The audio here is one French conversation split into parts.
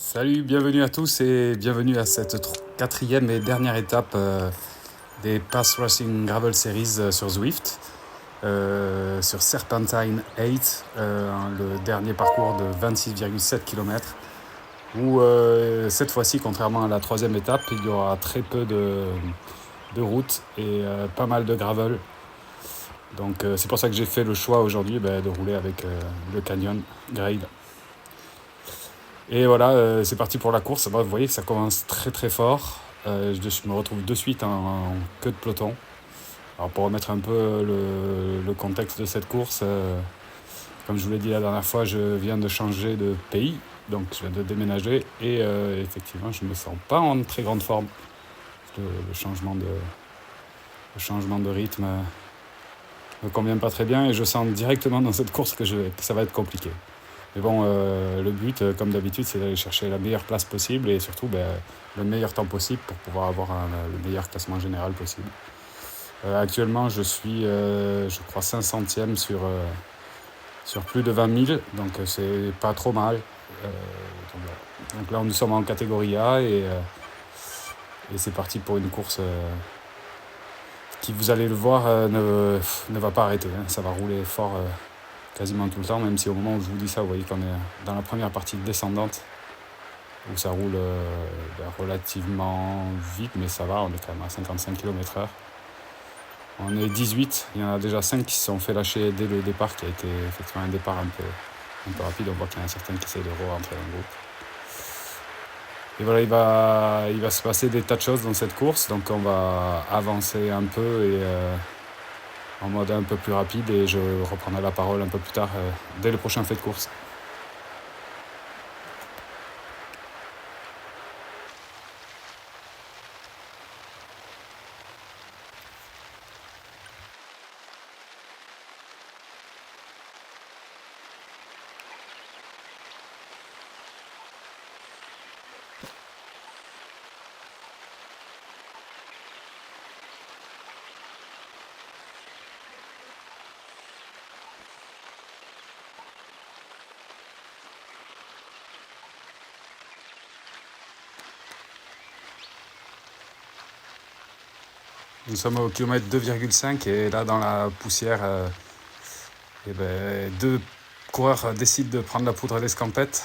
Salut, bienvenue à tous et bienvenue à cette quatrième et dernière étape des Pass Racing Gravel Series sur Zwift, sur Serpentine 8, le dernier parcours de 26,7 km, où cette fois-ci, contrairement à la troisième étape, il y aura très peu de route et pas mal de gravel. Donc c'est pour ça que j'ai fait le choix aujourd'hui de rouler avec le Canyon Grade. Et voilà, c'est parti pour la course. Vous voyez que ça commence très très fort. Je me retrouve de suite en queue de peloton. Alors pour remettre un peu le contexte de cette course, comme je vous l'ai dit la dernière fois, je viens de changer de pays. Donc je viens de déménager et effectivement je ne me sens pas en très grande forme. Le changement de rythme me convient pas très bien et je sens directement dans cette course que ça va être compliqué. Mais bon, le but, comme d'habitude, c'est d'aller chercher la meilleure place possible et surtout le meilleur temps possible pour pouvoir avoir le meilleur classement général possible. Actuellement, je suis, je crois, 500e sur plus de 20 000, donc c'est pas trop mal. Donc là, nous sommes en catégorie A et c'est parti pour une course qui, vous allez le voir, ne va pas arrêter. Ça va rouler fort quasiment tout le temps, même si au moment où je vous dis ça, vous voyez qu'on est dans la première partie descendante, où ça roule relativement vite, mais ça va, on est quand même à 55 km/h. On est 18, il y en a déjà 5 qui se sont fait lâcher dès le départ, qui a été effectivement un départ un peu rapide. On voit qu'il y en a certains qui essayent de rentrer dans le groupe. Et voilà, il va se passer des tas de choses dans cette course, donc on va avancer un peu et en mode un peu plus rapide, et je reprendrai la parole un peu plus tard, dès le prochain fait de course. Nous sommes au kilomètre 2,5 et là dans la poussière, deux coureurs décident de prendre la poudre à l'escampette.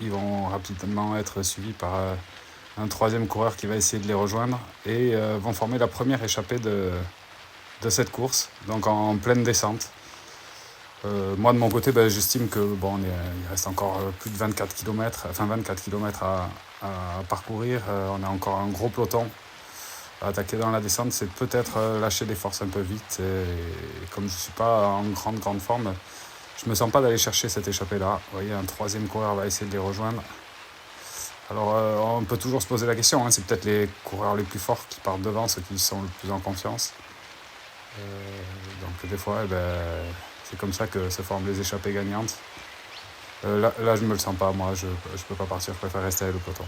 Ils vont rapidement être suivis par un troisième coureur qui va essayer de les rejoindre et vont former la première échappée de cette course, donc en pleine descente. Moi de mon côté, j'estime que il reste encore plus de 24 km à parcourir. On a encore un gros peloton. Attaquer dans la descente, c'est peut-être lâcher des forces un peu vite. Et comme je ne suis pas en grande forme, je ne me sens pas d'aller chercher cette échappée-là. Vous voyez, un troisième coureur va essayer de les rejoindre. Alors, on peut toujours se poser la question, c'est peut-être les coureurs les plus forts qui partent devant, ceux qui sont le plus en confiance. Donc, des fois, c'est comme ça que se forment les échappées gagnantes. Là, je ne me le sens pas, moi, je ne peux pas partir, je préfère rester avec le peloton.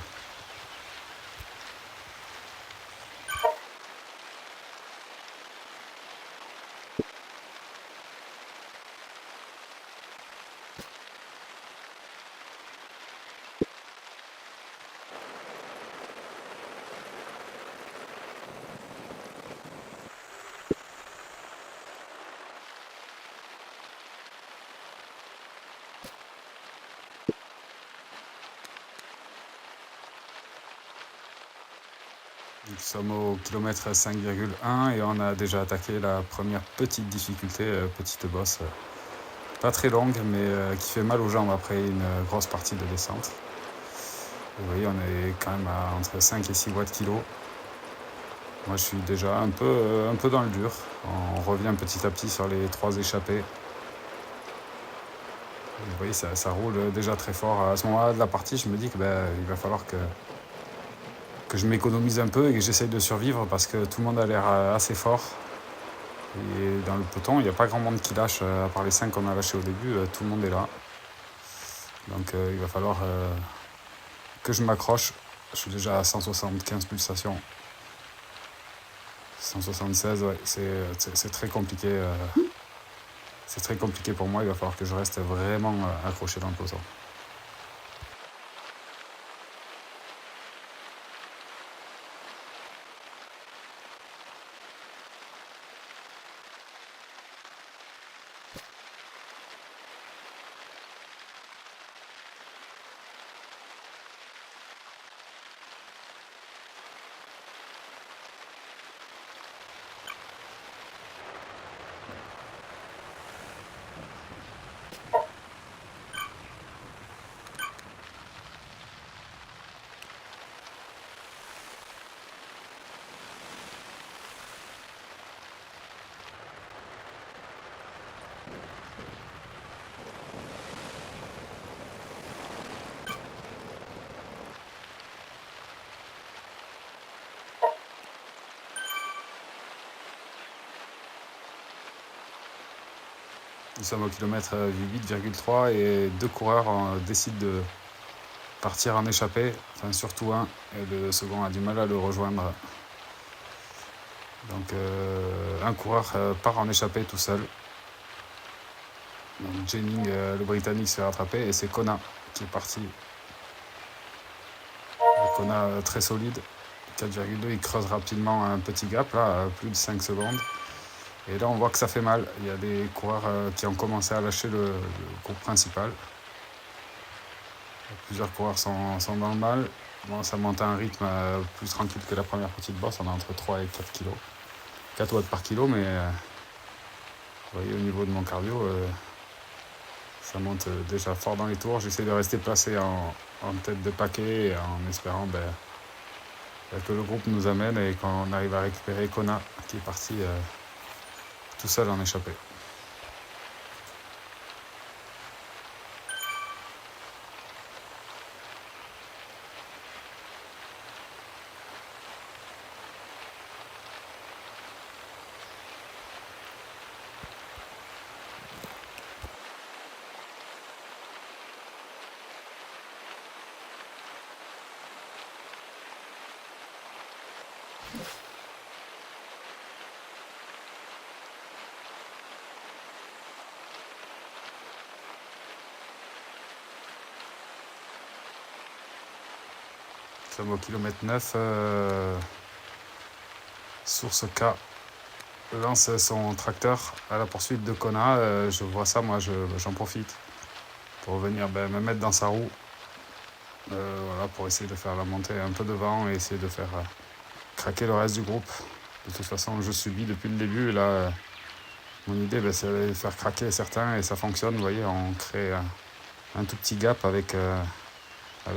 Nous sommes au kilomètre 5,1 et on a déjà attaqué la première petite difficulté, petite bosse, pas très longue mais qui fait mal aux jambes après une grosse partie de descente. Vous voyez, on est quand même à entre 5 et 6 watts kilo. Moi je suis déjà un peu dans le dur. On revient petit à petit sur les 3 échappées. Vous voyez, ça roule déjà très fort. À ce moment-là de la partie, je me dis que il va falloir que je m'économise un peu et que j'essaye de survivre parce que tout le monde a l'air assez fort. Et dans le peloton, il n'y a pas grand monde qui lâche, à part les 5 qu'on a lâchés au début, tout le monde est là. Donc il va falloir que je m'accroche. Je suis déjà à 175 pulsations. 176, ouais, c'est très compliqué. C'est très compliqué pour moi, il va falloir que je reste vraiment accroché dans le peloton. Nous sommes au kilomètre 8,3 et deux coureurs décident de partir en échappée, enfin surtout un, et le second a du mal à le rejoindre. Donc un coureur part en échappée tout seul. Donc Jennings, le Britannique, se fait rattraper et c'est Kona qui est parti. Kona très solide, 4,2, il creuse rapidement un petit gap, là, à plus de 5 secondes. Et là, on voit que ça fait mal. Il y a des coureurs qui ont commencé à lâcher le groupe principal. Plusieurs coureurs sont dans le mal. Bon, ça monte à un rythme plus tranquille que la première petite bosse. On est entre 3 et 4 kg. 4 watts par kilo, mais vous voyez, au niveau de mon cardio, ça monte déjà fort dans les tours. J'essaie de rester placé en tête de paquet en espérant que le groupe nous amène et qu'on arrive à récupérer Kona qui est parti tout seul en échappée. Nous sommes au kilomètre 9. Source K lance son tracteur à la poursuite de Kona. Je vois ça, moi j'en profite pour venir me mettre dans sa roue. Voilà, pour essayer de faire la montée un peu devant et essayer de faire craquer le reste du groupe. De toute façon, je subis depuis le début. Et là, mon idée, c'est de faire craquer certains et ça fonctionne. Vous voyez, on crée un tout petit gap avec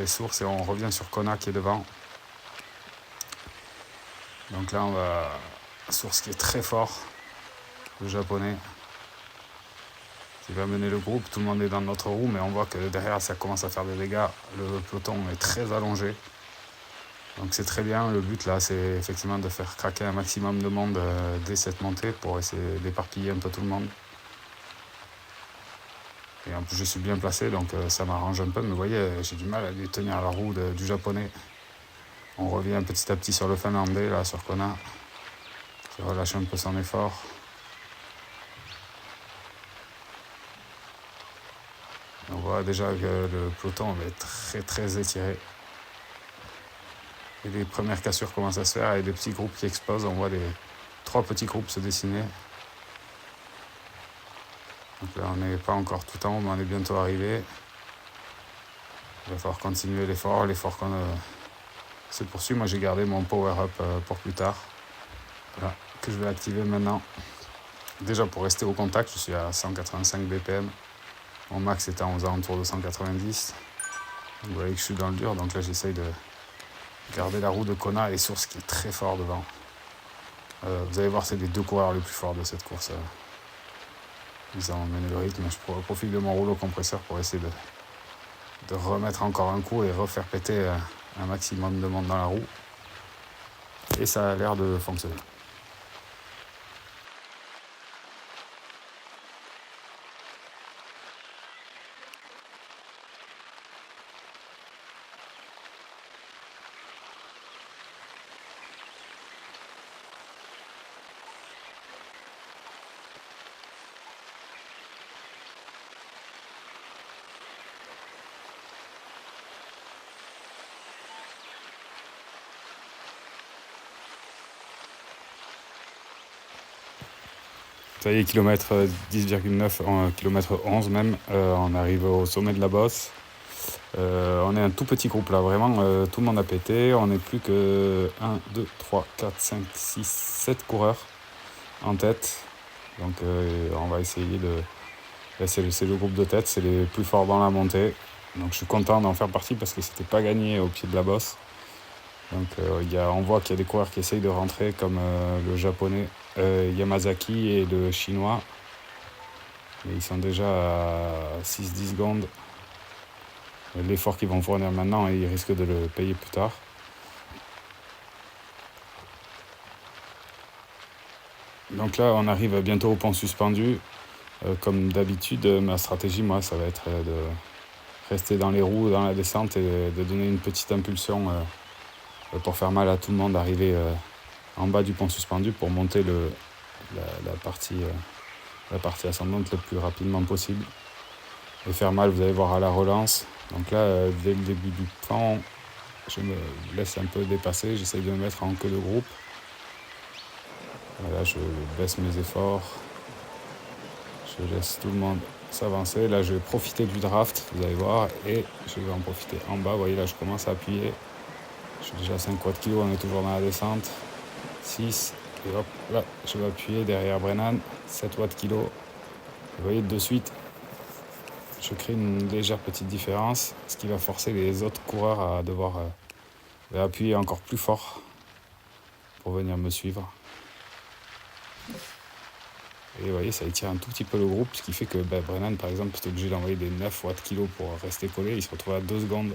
Source et on revient sur Kona qui est devant. Donc là, on va Source qui est très fort, le japonais, qui va mener le groupe. Tout le monde est dans notre roue, mais on voit que derrière, ça commence à faire des dégâts. Le peloton est très allongé. Donc c'est très bien. Le but là, c'est effectivement de faire craquer un maximum de monde dès cette montée pour essayer d'éparpiller un peu tout le monde. Et en plus, je suis bien placé, donc ça m'arrange un peu. Mais vous voyez, j'ai du mal à lui tenir la roue du japonais. On revient petit à petit sur le finlandais, là, sur Kona, qui relâche un peu son effort. On voit déjà que le peloton est très très étiré. Et les premières cassures commencent à se faire et des petits groupes qui explosent. On voit 3 petits groupes se dessiner. Donc là, on n'est pas encore tout en haut, mais on est bientôt arrivé. Il va falloir continuer l'effort qu'on se poursuit. Moi, j'ai gardé mon power-up pour plus tard. Voilà, que je vais activer maintenant. Déjà, pour rester au contact, je suis à 185 BPM. Mon max est aux alentours de 190. Vous voyez que je suis dans le dur, donc là, j'essaye de garder la roue de Kona et Source qui est très fort devant. Vous allez voir, c'est les 2 coureurs les plus forts de cette course. Ils ont mené le rythme. Je profite de mon rouleau compresseur pour essayer de remettre encore un coup et refaire péter un maximum de monde dans la roue. Et ça a l'air de fonctionner. Ça y est, kilomètre 10,9, kilomètre 11 même, on arrive au sommet de la bosse. On est un tout petit groupe là, vraiment, tout le monde a pété. On n'est plus que 1, 2, 3, 4, 5, 6, 7 coureurs en tête. Donc on va essayer de... Là, c'est le groupe de tête, c'est les plus forts dans la montée. Donc je suis content d'en faire partie parce que c'était pas gagné au pied de la bosse. Donc on voit qu'il y a des coureurs qui essayent de rentrer comme le japonais Yamazaki et le chinois. Et ils sont déjà à 6-10 secondes. L'effort qu'ils vont fournir maintenant, ils risquent de le payer plus tard. Donc là, on arrive bientôt au pont suspendu. Comme d'habitude, ma stratégie, moi, ça va être de rester dans les roues, dans la descente et de donner une petite impulsion pour faire mal à tout le monde, arriver en bas du pont suspendu pour monter la partie ascendante le plus rapidement possible. Et faire mal, vous allez voir, à la relance. Donc là, dès le début du pont, je me laisse un peu dépasser, j'essaye de me mettre en queue de groupe. Là, je baisse mes efforts, je laisse tout le monde s'avancer. Là, je vais profiter du draft, vous allez voir, et je vais en profiter en bas. Vous voyez, là, je commence à appuyer. Je suis déjà à 5 watts kg, on est toujours dans la descente. 6, et hop, là, je vais appuyer derrière Brennan, 7 watts kg. Vous voyez, de suite, je crée une légère petite différence, ce qui va forcer les autres coureurs à devoir appuyer encore plus fort pour venir me suivre. Et vous voyez, ça étire un tout petit peu le groupe, ce qui fait que Brennan, par exemple, est obligé d'envoyer des 9 watts kg pour rester collé. Il se retrouve à 2 secondes.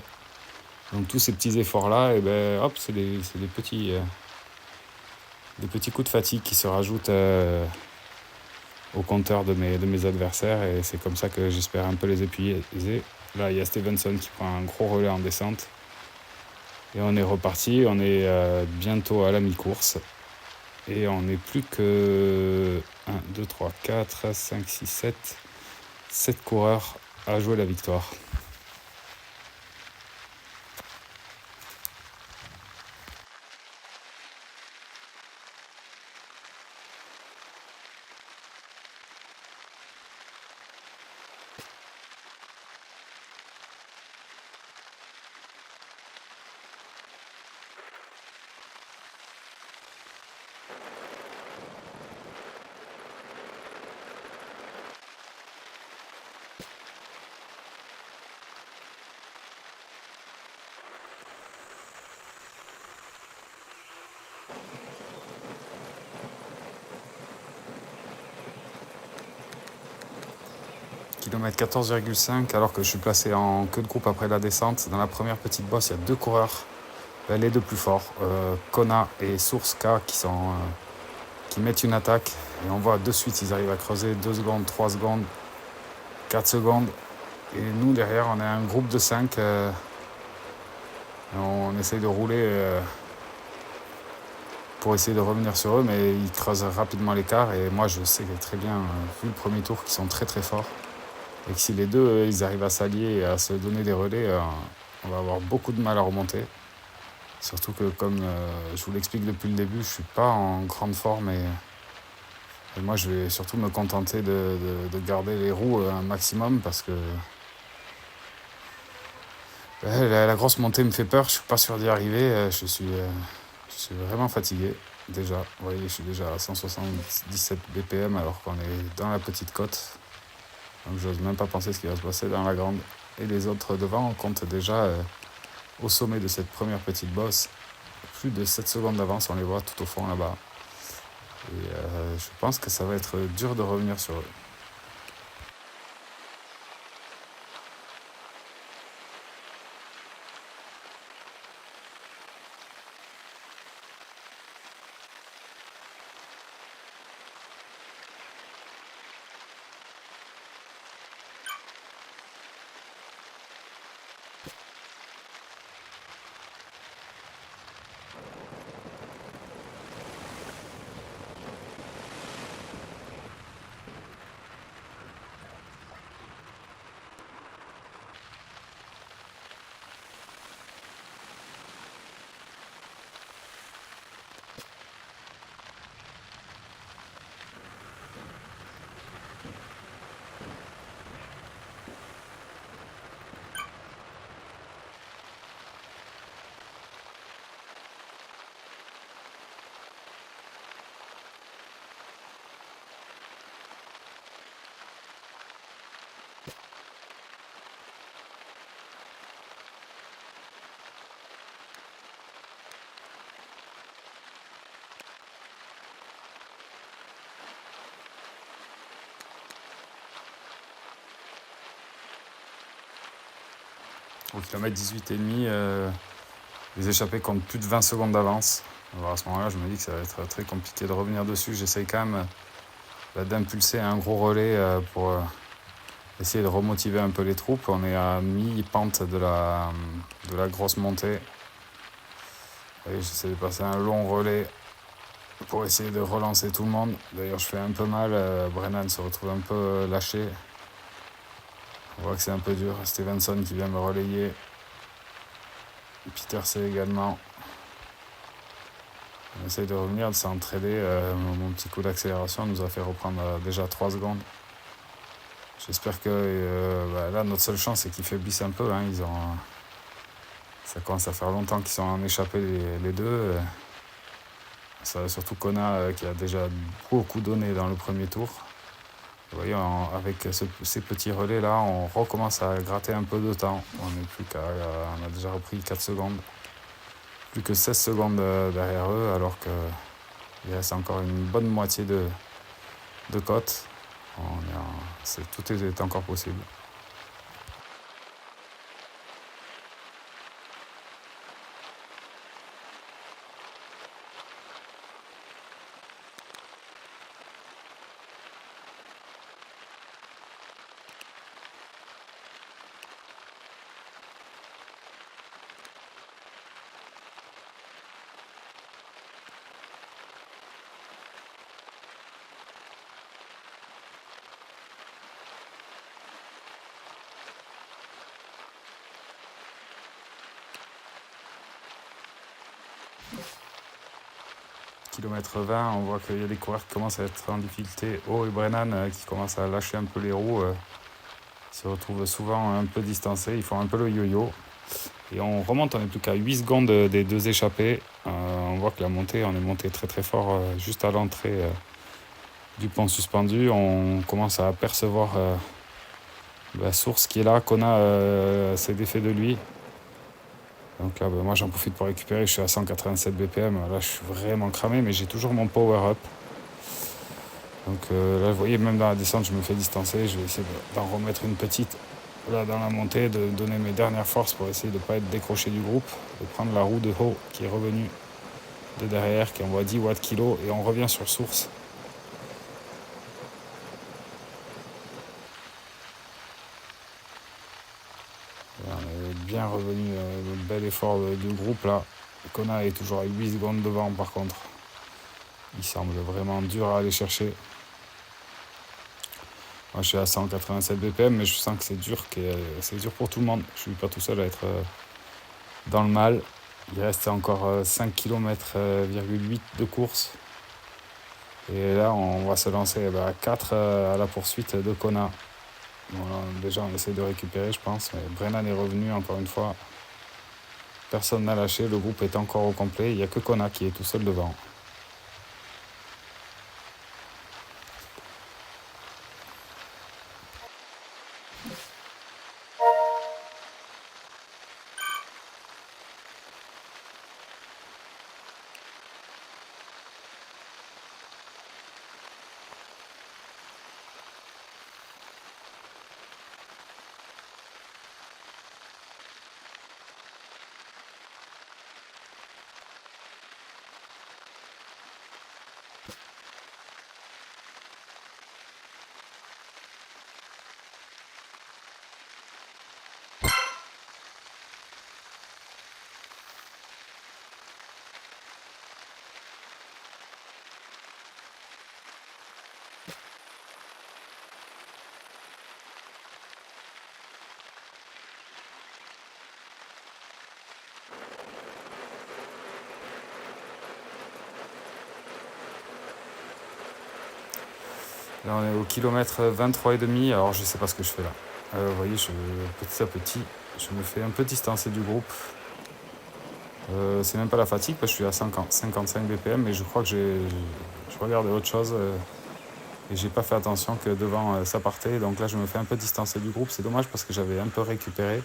Donc tous ces petits efforts-là, et hop, c'est des petits coups de fatigue qui se rajoutent au compteur de mes adversaires. Et c'est comme ça que j'espère un peu les épuiser. Là, il y a Stevenson qui prend un gros relais en descente. Et on est reparti, on est bientôt à la mi-course. Et on n'est plus que 1, 2, 3, 4, 5, 6, 7. 7 coureurs à jouer la victoire. Kilomètre 14,5 alors que je suis placé en queue de groupe après la descente. Dans la première petite bosse, il y a 2 coureurs, les 2 plus forts, Kona et Source K qui mettent une attaque. Et on voit de suite, ils arrivent à creuser 2 secondes, 3 secondes, 4 secondes. Et nous, derrière, on est un groupe de 5. On essaye de rouler pour essayer de revenir sur eux, mais ils creusent rapidement l'écart. Et moi, je sais très bien, vu le premier tour, qu'ils sont très très forts. Et que si les deux, ils arrivent à s'allier et à se donner des relais, on va avoir beaucoup de mal à remonter. Surtout que, comme je vous l'explique depuis le début, je ne suis pas en grande forme et moi, je vais surtout me contenter de garder les roues un maximum parce que la grosse montée me fait peur. Je ne suis pas sûr d'y arriver. Je suis vraiment fatigué déjà. Vous voyez, je suis déjà à 177 BPM alors qu'on est dans la petite côte. Donc j'ose même pas penser ce qui va se passer dans la grande. Et les autres devant, on compte déjà au sommet de cette première petite bosse. Plus de 7 secondes d'avance, on les voit tout au fond là-bas. Et je pense que ça va être dur de revenir sur eux. Au kilomètre 18,5, les échappés comptent plus de 20 secondes d'avance. Alors à ce moment-là, je me dis que ça va être très compliqué de revenir dessus. J'essaye quand même d'impulser un gros relais pour essayer de remotiver un peu les troupes. On est à mi-pente de la grosse montée. Et j'essaie de passer un long relais pour essayer de relancer tout le monde. D'ailleurs, je fais un peu mal. Brennan se retrouve un peu lâché. On voit que c'est un peu dur. Stevenson qui vient me relayer. Peter c'est également. On essaye de revenir, de s'entraider. Mon petit coup d'accélération nous a fait reprendre déjà 3 secondes. J'espère que là, notre seule chance, c'est qu'ils faiblissent un peu. Hein. Ça commence à faire longtemps qu'ils sont en échappé les deux. Ça, surtout Kona qui a déjà beaucoup donné dans le premier tour. Vous voyez, avec ces petits relais là, on recommence à gratter un peu de temps. On a déjà repris 4 secondes. Plus que 16 secondes derrière eux, alors qu'il reste encore une bonne moitié de côte. Tout est encore possible. Kilomètre 20, on voit qu'il y a des coureurs qui commencent à être en difficulté. Et Brennan qui commence à lâcher un peu les roues. Ils se retrouvent souvent un peu distancés, ils font un peu le yo-yo. Et on remonte, on n'est plus qu'à 8 secondes des deux échappés. On voit que on est monté très très fort juste à l'entrée du pont suspendu. On commence à apercevoir la source qui est là. Kona s'est défait de lui. Donc là, moi j'en profite pour récupérer, je suis à 187 BPM, là je suis vraiment cramé, mais j'ai toujours mon power up. Donc là, vous voyez, même dans la descente, je me fais distancer, je vais essayer d'en remettre une petite là dans la montée, de donner mes dernières forces pour essayer de ne pas être décroché du groupe, de prendre la roue de haut qui est revenue de derrière, qui envoie 10 watts kilo, et on revient sur source. On est bien revenu, un bel effort de groupe là. Kona est toujours à 8 secondes devant par contre. Il semble vraiment dur à aller chercher. Moi je suis à 187 BPM, mais je sens que c'est dur pour tout le monde. Je suis pas tout seul à être dans le mal. Il reste encore 5 km,8 de course. Et là on va se lancer à 4 à la poursuite de Kona. Voilà, déjà on essaie de récupérer je pense, mais Brennan est revenu encore une fois. Personne n'a lâché, le groupe est encore au complet, il n'y a que Kona qui est tout seul devant. Là on est au kilomètre 23,5, alors je sais pas ce que je fais là. Vous voyez, petit à petit, je me fais un peu distancer du groupe. C'est même pas la fatigue parce que je suis à 55 BPM, mais je crois que je regardais autre chose et j'ai pas fait attention que devant ça partait. Donc là je me fais un peu distancer du groupe, c'est dommage parce que j'avais un peu récupéré.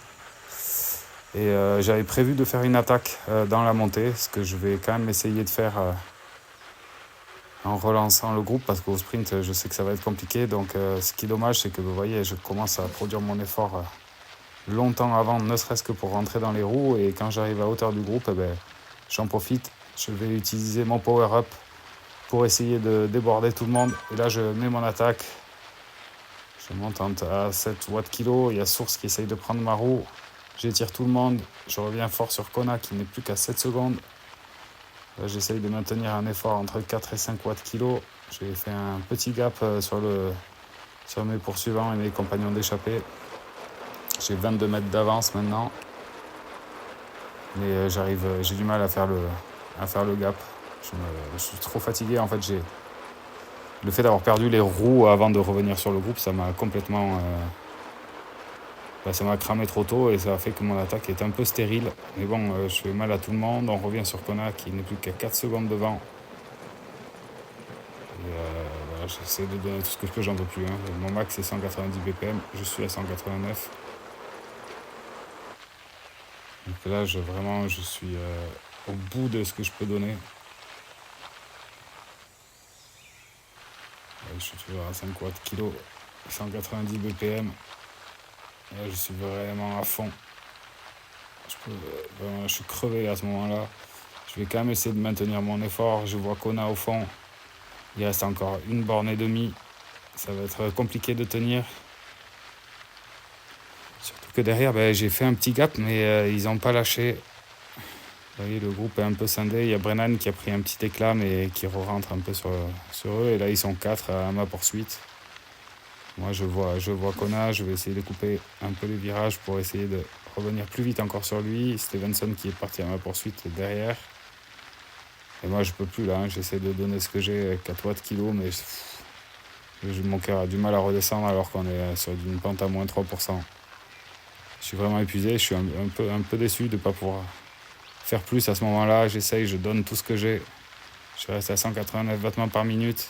Et j'avais prévu de faire une attaque dans la montée, ce que je vais quand même essayer de faire en relançant le groupe parce qu'au sprint je sais que ça va être compliqué. Donc ce qui est dommage, c'est que vous voyez, je commence à produire mon effort longtemps avant, ne serait-ce que pour rentrer dans les roues, et quand j'arrive à hauteur du groupe, j'en profite, je vais utiliser mon power up pour essayer de déborder tout le monde. Et là, je mets mon attaque. Je monte à 7 watts kilo. Il y a Source qui essaye de prendre ma roue. J'étire tout le monde. Je reviens fort sur Kona qui n'est plus qu'à 7 secondes. Là, j'essaye de maintenir un effort entre 4 et 5 watts kilo. J'ai fait un petit gap sur mes poursuivants et mes compagnons d'échappée. J'ai 22 mètres d'avance maintenant. Mais j'ai du mal à faire le gap. Je suis trop fatigué. En fait, le fait d'avoir perdu les roues avant de revenir sur le groupe, ça m'a complètement... ça m'a cramé trop tôt et ça a fait que mon attaque est un peu stérile. Mais bon, je fais mal à tout le monde. On revient sur Kona qui n'est plus qu'à 4 secondes devant. Et voilà, j'essaie de donner tout ce que je peux, j'en peux plus. Hein. Mon max c'est 190 BPM, je suis à 189. Donc là, je suis au bout de ce que je peux donner. Je suis toujours à 5 watts kilo, 190 BPM. Là, je suis vraiment à fond. Je suis crevé à ce moment-là. Je vais quand même essayer de maintenir mon effort. Je vois Kona au fond. Il reste encore une borne et demie. Ça va être compliqué de tenir. Surtout que derrière, j'ai fait un petit gap, mais ils n'ont pas lâché. Vous voyez, le groupe est un peu scindé. Il y a Brennan qui a pris un petit éclat, mais qui re-rentre un peu sur eux. Et là, ils sont 4 à ma poursuite. Moi, je vois Kona. Je vais essayer de couper un peu les virages pour essayer de revenir plus vite encore sur lui. Stevenson qui est parti à ma poursuite derrière. Et moi, je peux plus là. J'essaie de donner ce que j'ai, 4 watts kilo, mais mon cœur a du mal à redescendre alors qu'on est sur une pente à moins 3%. Je suis vraiment épuisé. Je suis un peu déçu de ne pas pouvoir faire plus à ce moment-là. J'essaye, je donne tout ce que j'ai. Je reste à 189 battements par minute.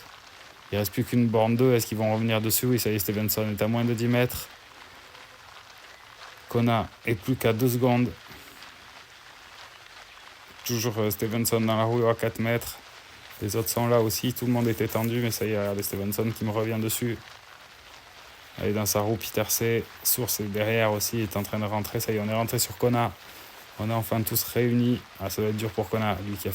Il ne reste plus qu'une borne 2. Est-ce qu'ils vont revenir dessus? Oui, ça y est, Stevenson est à moins de 10 mètres. Kona est plus qu'à 2 secondes. Toujours Stevenson dans la roue à 4 mètres. Les autres sont là aussi. Tout le monde était tendu, mais ça y est, regardez Stevenson qui me revient dessus. Elle est dans sa roue, Peter C. Source est derrière aussi, est en train de rentrer. Ça y est, on est rentré sur Kona. On est enfin tous réunis. Ah, ça va être dur pour Kona, lui qui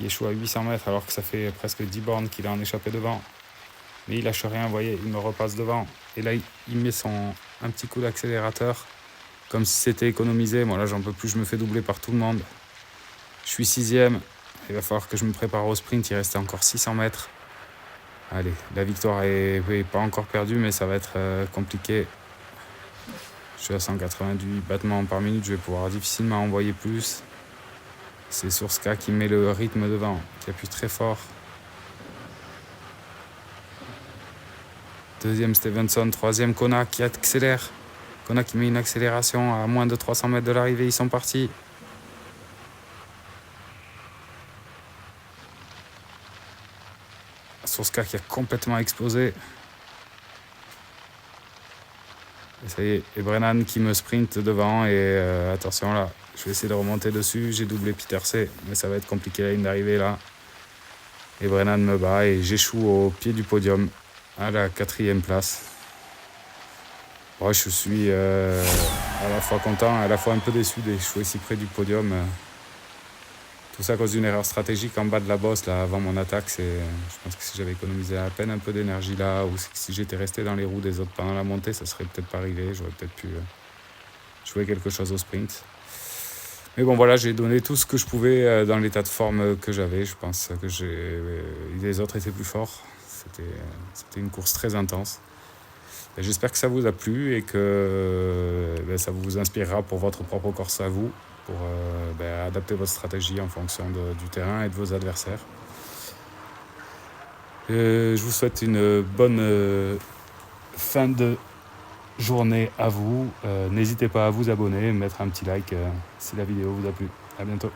échoue à 800 mètres alors que ça fait presque 10 bornes qu'il a en échappé devant. Mais il lâche rien, vous voyez, il me repasse devant. Et là, il met un petit coup d'accélérateur, comme si c'était économisé. Moi, là, j'en peux plus, je me fais doubler par tout le monde. Je suis 6e. Il va falloir que je me prépare au sprint. Il reste encore 600 mètres. Allez, la victoire est pas encore perdue, mais ça va être compliqué. Je suis à 188 battements par minute. Je vais pouvoir difficilement envoyer plus. C'est Sourska qui met le rythme devant, qui appuie très fort. Deuxième Stevenson, troisième Kona qui accélère. Kona qui met une accélération à moins de 300 mètres de l'arrivée. Ils sont partis. Sourska qui a complètement explosé. Et ça y est, et Brennan qui me sprint devant. Et attention là, je vais essayer de remonter dessus. J'ai doublé Peter C, mais ça va être compliqué la ligne d'arrivée là. Et Brennan me bat et j'échoue au pied du podium à la 4e place. Moi, je suis à la fois content, à la fois un peu déçu d'échouer si près du podium. Tout ça à cause d'une erreur stratégique en bas de la bosse là, avant mon attaque. Je pense que si j'avais économisé à peine un peu d'énergie là, ou si j'étais resté dans les roues des autres pendant la montée, ça serait peut-être pas arrivé. J'aurais peut-être pu jouer quelque chose au sprint. Mais bon voilà, j'ai donné tout ce que je pouvais dans l'état de forme que j'avais. Je pense que les autres étaient plus forts. C'était une course très intense. Et j'espère que ça vous a plu et que ça vous inspirera pour votre propre course à vous, pour adapter votre stratégie en fonction du terrain et de vos adversaires. Je vous souhaite une bonne fin de journée à vous. N'hésitez pas à vous abonner, mettre un petit like si la vidéo vous a plu. À bientôt.